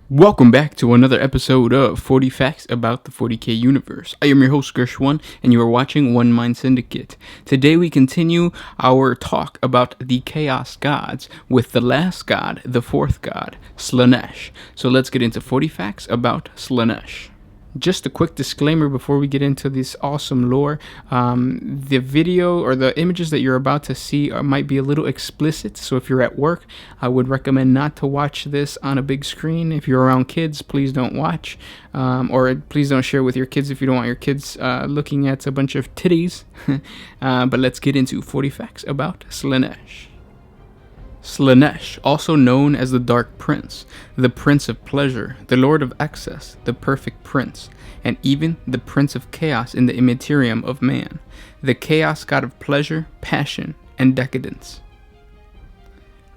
Welcome back to another episode of 40 Facts About the 40k Universe. I am your host, Gershwan, and you are watching One Mind Syndicate. Today we continue our talk about the Chaos Gods with the last god, the fourth god, Slaanesh. So let's get into 40 Facts About Slaanesh. Just a quick disclaimer before we get into this awesome lore. The video or the images that you're about to see might be a little explicit, so if you're at work, I would recommend not to watch this on a big screen. If you're around kids, please don't watch, or please don't share with your kids if you don't want your kids looking at a bunch of titties. But let's get into 40 facts about Slaanesh. Slaanesh, also known as the Dark Prince, the Prince of Pleasure, the Lord of Excess, the Perfect Prince, and even the Prince of Chaos in the Immaterium of man, the Chaos God of pleasure, passion, and decadence.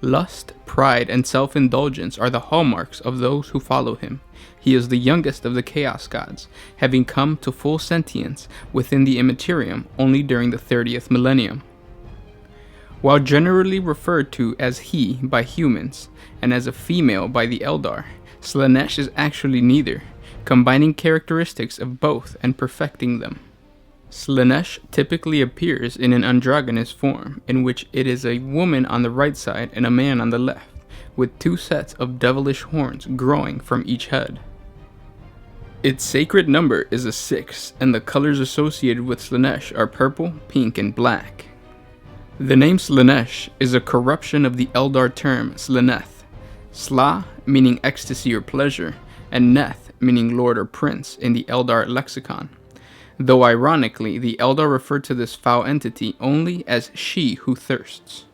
Lust, pride, and self-indulgence are the hallmarks of those who follow him. He is the youngest of the Chaos Gods, having come to full sentience within the Immaterium only during the 30th millennium. While generally referred to as he by humans, and as a female by the Eldar, Slaanesh is actually neither, combining characteristics of both and perfecting them. Slaanesh typically appears in an androgynous form, in which it is a woman on the right side and a man on the left, with two sets of devilish horns growing from each head. Its sacred number is a 6, and the colors associated with Slaanesh are purple, pink, and black. The name Slaanesh is a corruption of the Eldar term Slaaneth, Sla meaning ecstasy or pleasure, and Neth meaning lord or prince in the Eldar lexicon, though ironically the Eldar referred to this foul entity only as she who thirsts.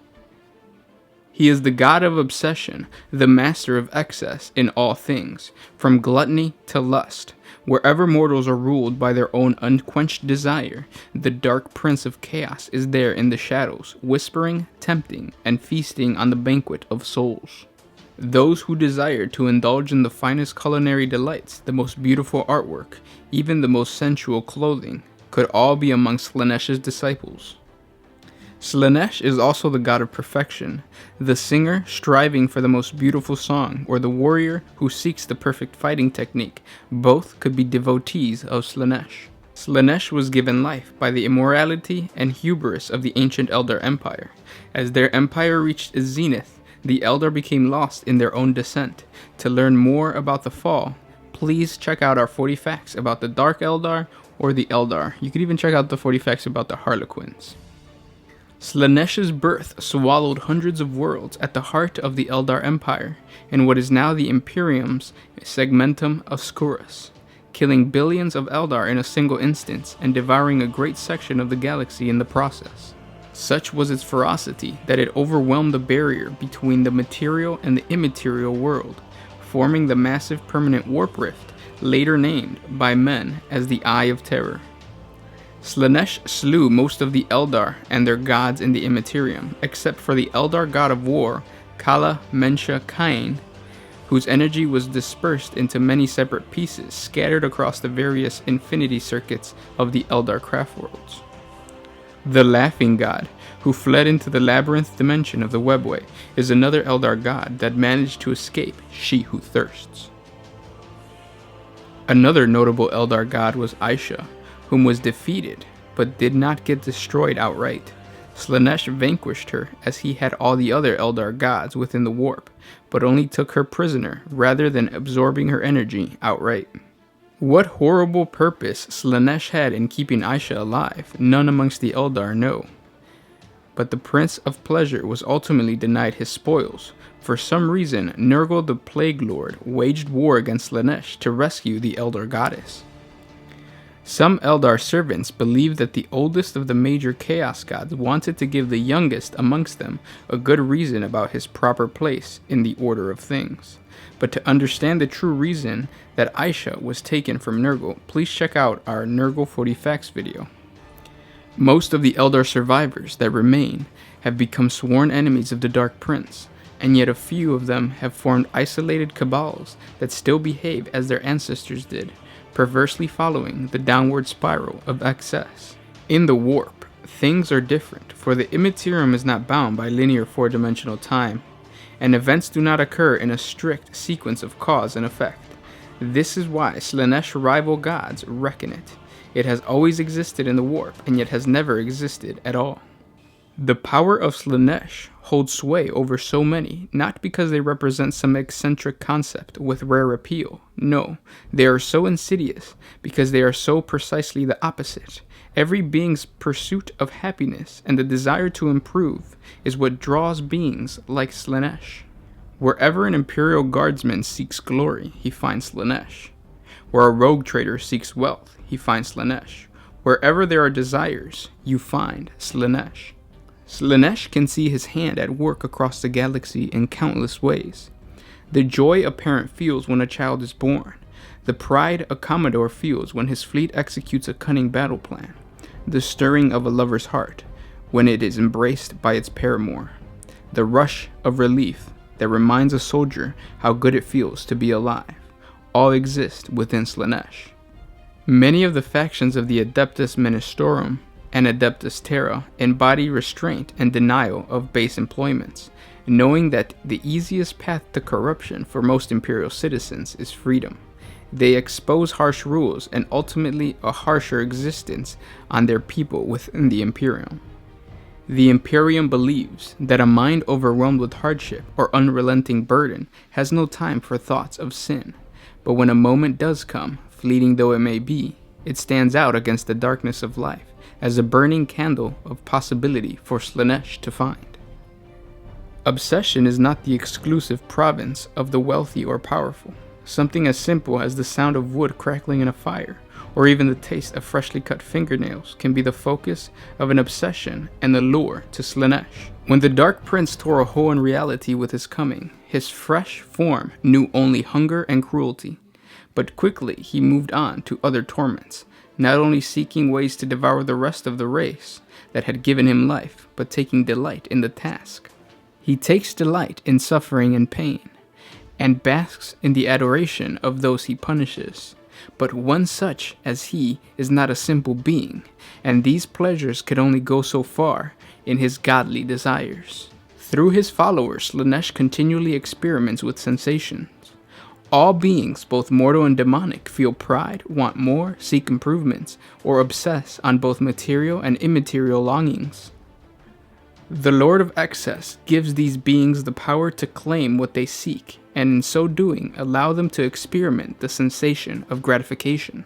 He is the god of obsession, the master of excess in all things, from gluttony to lust. Wherever mortals are ruled by their own unquenched desire, the Dark Prince of Chaos is there in the shadows, whispering, tempting, and feasting on the banquet of souls. Those who desire to indulge in the finest culinary delights, the most beautiful artwork, even the most sensual clothing, could all be among Slaanesh's disciples. Slaanesh is also the god of perfection, the singer striving for the most beautiful song, or the warrior who seeks the perfect fighting technique. Both could be devotees of Slaanesh. Slaanesh was given life by the immorality and hubris of the ancient Eldar Empire. As their empire reached its zenith, the Eldar became lost in their own descent. To learn more about the fall, please check out our 40 facts about the Dark Eldar or the Eldar. You could even check out the 40 facts about the Harlequins. Slaanesh's birth swallowed hundreds of worlds at the heart of the Eldar Empire, in what is now the Imperium's Segmentum Obscurus, killing billions of Eldar in a single instance and devouring a great section of the galaxy in the process. Such was its ferocity that it overwhelmed the barrier between the material and the immaterial world, forming the massive permanent warp rift, later named by men as the Eye of Terror. Slaanesh slew most of the Eldar and their gods in the Immaterium, except for the Eldar god of war, Kala Mensha Kain, whose energy was dispersed into many separate pieces scattered across the various infinity circuits of the Eldar craft worlds. The Laughing God, who fled into the labyrinth dimension of the webway, is another Eldar god that managed to escape She Who Thirsts. Another notable Eldar god was Aisha, whom was defeated, but did not get destroyed outright. Slaanesh vanquished her as he had all the other Eldar gods within the warp, but only took her prisoner rather than absorbing her energy outright. What horrible purpose Slaanesh had in keeping Aisha alive, none amongst the Eldar know. But the Prince of Pleasure was ultimately denied his spoils. For some reason, Nurgle the Plague Lord waged war against Slaanesh to rescue the Eldar goddess. Some Eldar servants believed that the oldest of the major Chaos Gods wanted to give the youngest amongst them a good reason about his proper place in the order of things. But to understand the true reason that Aisha was taken from Nurgle, please check out our Nurgle 40 Facts video. Most of the Eldar survivors that remain have become sworn enemies of the Dark Prince, and yet a few of them have formed isolated cabals that still behave as their ancestors did, perversely following the downward spiral of excess. In the warp, things are different, for the Immaterium is not bound by linear 4-dimensional time, and events do not occur in a strict sequence of cause and effect. This is why Slaanesh rival gods reckon it. It has always existed in the warp, and yet has never existed at all. The power of Slaanesh holds sway over so many, not because they represent some eccentric concept with rare appeal. No, they are so insidious because they are so precisely the opposite. Every being's pursuit of happiness and the desire to improve is what draws beings like Slaanesh. Wherever an Imperial Guardsman seeks glory, he finds Slaanesh. Where a rogue trader seeks wealth, he finds Slaanesh. Wherever there are desires, you find Slaanesh. Slaanesh can see his hand at work across the galaxy in countless ways. The joy a parent feels when a child is born, the pride a commodore feels when his fleet executes a cunning battle plan, the stirring of a lover's heart when it is embraced by its paramour, the rush of relief that reminds a soldier how good it feels to be alive, all exist within Slaanesh. Many of the factions of the Adeptus Ministorum and Adeptus Terra embody restraint and denial of base employments, knowing that the easiest path to corruption for most Imperial citizens is freedom. They expose harsh rules and ultimately a harsher existence on their people within the Imperium. The Imperium believes that a mind overwhelmed with hardship or unrelenting burden has no time for thoughts of sin, but when a moment does come, fleeting though it may be, it stands out against the darkness of life as a burning candle of possibility for Slaanesh to find. Obsession is not the exclusive province of the wealthy or powerful. Something as simple as the sound of wood crackling in a fire, or even the taste of freshly cut fingernails, can be the focus of an obsession and the lure to Slaanesh. When the Dark Prince tore a hole in reality with his coming, his fresh form knew only hunger and cruelty. But quickly he moved on to other torments, not only seeking ways to devour the rest of the race that had given him life, but taking delight in the task. He takes delight in suffering and pain, and basks in the adoration of those he punishes. But one such as he is not a simple being, and these pleasures could only go so far in his godly desires. Through his followers, Slaanesh continually experiments with sensations. All beings, both mortal and demonic, feel pride, want more, seek improvements, or obsess on both material and immaterial longings. The Lord of Excess gives these beings the power to claim what they seek, and in so doing allow them to experiment the sensation of gratification.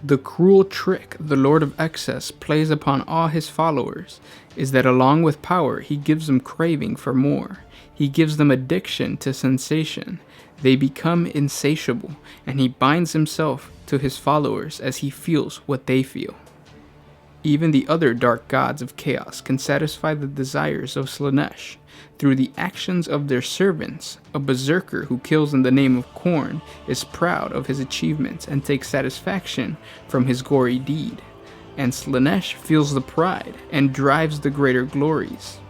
The cruel trick the Lord of Excess plays upon all his followers is that along with power he gives them craving for more. He gives them addiction to sensation. They become insatiable, and he binds himself to his followers as he feels what they feel. Even the other dark gods of chaos can satisfy the desires of Slaanesh through the actions of their servants. A berserker who kills in the name of Khorne is proud of his achievements and takes satisfaction from his gory deed, and Slaanesh feels the pride and drives the greater glories.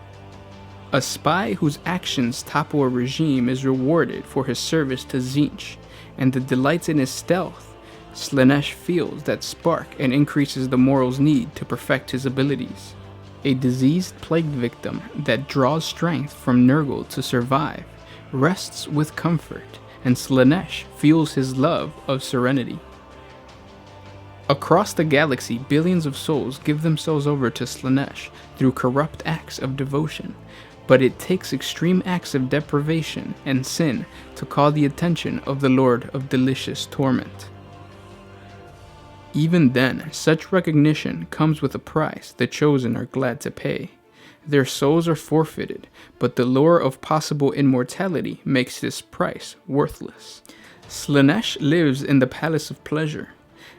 A spy whose actions topple a regime is rewarded for his service to Tzeentch, and delights in his stealth. Slaanesh feels that spark and increases the moral's need to perfect his abilities. A diseased plague victim that draws strength from Nurgle to survive rests with comfort, and Slaanesh feels his love of serenity. Across the galaxy, billions of souls give themselves over to Slaanesh through corrupt acts of devotion, but it takes extreme acts of deprivation and sin to call the attention of the Lord of Delicious Torment. Even then, such recognition comes with a price the chosen are glad to pay. Their souls are forfeited, but the lure of possible immortality makes this price worthless. Slaanesh lives in the Palace of Pleasure.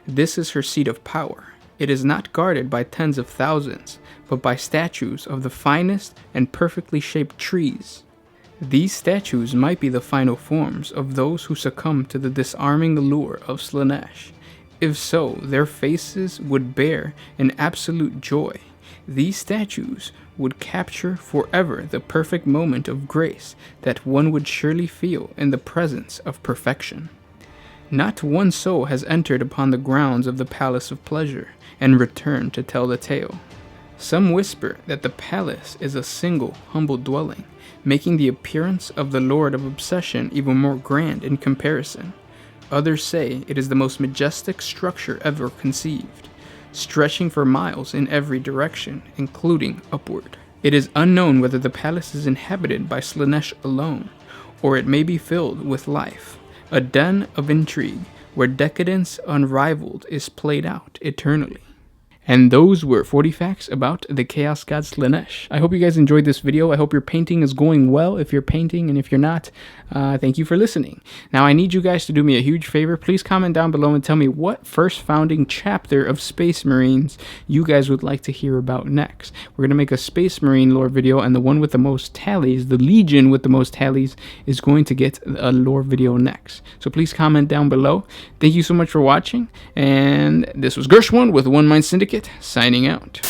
This is her seat of power. It is not guarded by tens of thousands, but by statues of the finest and perfectly shaped trees. These statues might be the final forms of those who succumb to the disarming allure of Slaanesh. If so, their faces would bear an absolute joy. These statues would capture forever the perfect moment of grace that one would surely feel in the presence of perfection. Not one soul has entered upon the grounds of the Palace of Pleasure and returned to tell the tale. Some whisper that the palace is a single, humble dwelling, making the appearance of the Lord of Obsession even more grand in comparison. Others say it is the most majestic structure ever conceived, stretching for miles in every direction, including upward. It is unknown whether the palace is inhabited by Slaanesh alone, or it may be filled with life, a den of intrigue where decadence unrivaled is played out eternally. And those were 40 facts about the Chaos God Slaanesh. I hope you guys enjoyed this video. I hope your painting is going well if you're painting, and if you're not, thank you for listening. Now, I need you guys to do me a huge favor. Please comment down below and tell me what first founding chapter of Space Marines you guys would like to hear about next. We're going to make a Space Marine lore video, and the one with the most tallies, the Legion with the most tallies, is going to get a lore video next. So please comment down below. Thank you so much for watching, and this was Gershwin with One Mind Syndicate, signing out.